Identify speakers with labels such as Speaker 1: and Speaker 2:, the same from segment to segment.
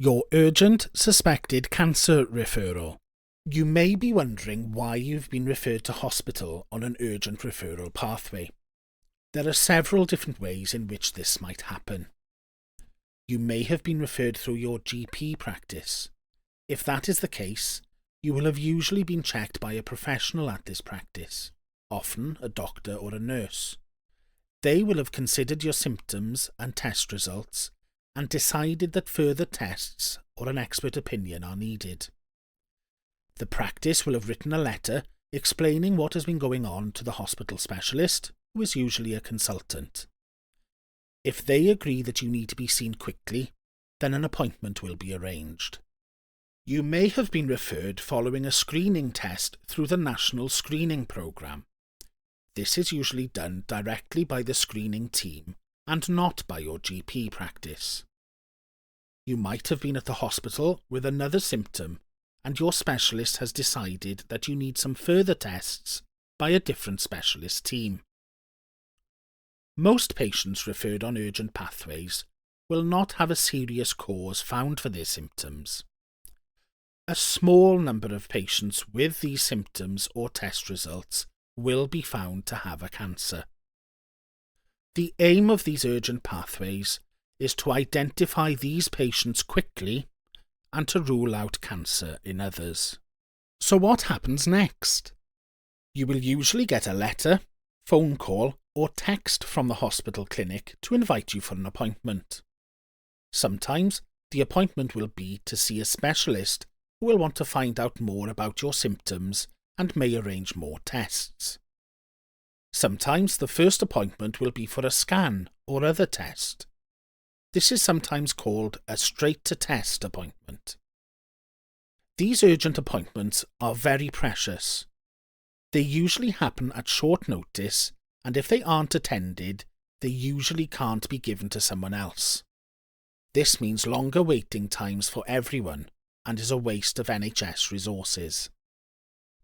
Speaker 1: Your urgent suspected cancer referral. You may be wondering why you've been referred to hospital on an urgent referral pathway. There are several different ways in which this might happen. You may have been referred through your GP practice. If that is the case, you will have usually been checked by a professional at this practice, often a doctor or a nurse. They will have considered your symptoms and test results and decided that further tests or an expert opinion are needed. The practice will have written a letter explaining what has been going on to the hospital specialist, who is usually a consultant. If they agree that you need to be seen quickly, then an appointment will be arranged. You may have been referred following a screening test through the National Screening Programme. This is usually done directly by the screening team and not by your GP practice. You might have been at the hospital with another symptom and your specialist has decided that you need some further tests by a different specialist team. Most patients referred on urgent pathways will not have a serious cause found for their symptoms. A small number of patients with these symptoms or test results will be found to have a cancer. The aim of these urgent pathways is to identify these patients quickly and to rule out cancer in others. So what happens next? You will usually get a letter, phone call, or text from the hospital clinic to invite you for an appointment. Sometimes the appointment will be to see a specialist who will want to find out more about your symptoms and may arrange more tests. Sometimes the first appointment will be for a scan or other test. This is sometimes called a straight-to-test appointment. These urgent appointments are very precious. They usually happen at short notice, and if they aren't attended, they usually can't be given to someone else. This means longer waiting times for everyone and is a waste of NHS resources.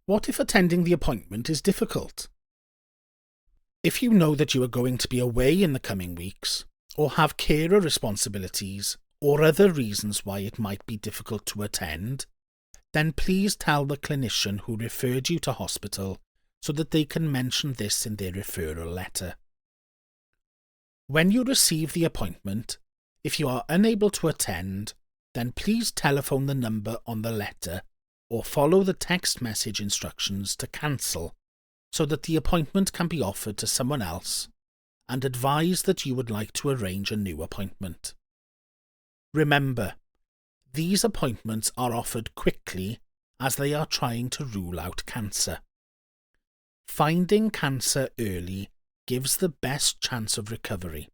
Speaker 1: What if attending the appointment is difficult? If you know that you are going to be away in the coming weeks, or have carer responsibilities, or other reasons why it might be difficult to attend, then please tell the clinician who referred you to hospital so that they can mention this in their referral letter. When you receive the appointment, if you are unable to attend, then please telephone the number on the letter or follow the text message instructions to cancel so that the appointment can be offered to someone else, and advise that you would like to arrange a new appointment. Remember, these appointments are offered quickly as they are trying to rule out cancer. Finding cancer early gives the best chance of recovery,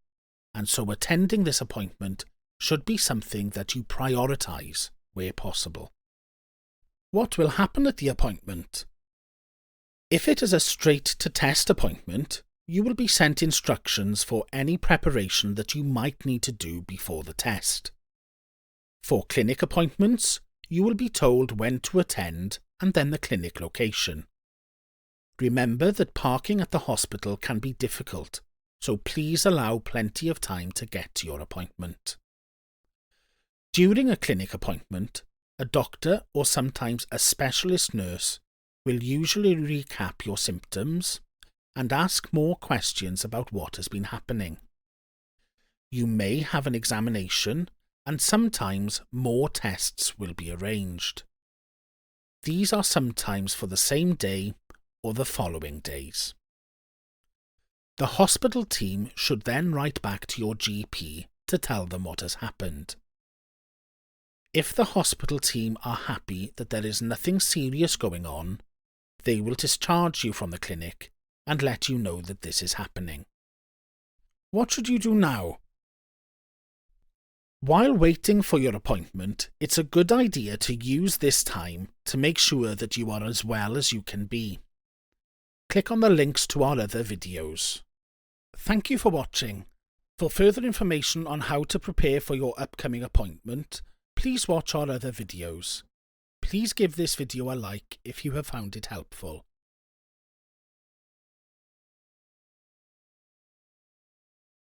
Speaker 1: and so attending this appointment should be something that you prioritise where possible. What will happen at the appointment? If it is a straight-to-test appointment, you will be sent instructions for any preparation that you might need to do before the test. For clinic appointments, you will be told when to attend and then the clinic location. Remember that parking at the hospital can be difficult, so please allow plenty of time to get to your appointment. During a clinic appointment, a doctor or sometimes a specialist nurse will usually recap your symptoms and ask more questions about what has been happening. You may have an examination and sometimes more tests will be arranged. These are sometimes for the same day or the following days. The hospital team should then write back to your GP to tell them what has happened. If the hospital team are happy that there is nothing serious going on, they will discharge you from the clinic and let you know that this is happening. What should you do now? While waiting for your appointment, it's a good idea to use this time to make sure that you are as well as you can be. Click on the links to our other videos. Thank you for watching. For further information on how to prepare for your upcoming appointment, please watch our other videos. Please give this video a like if you have found it helpful.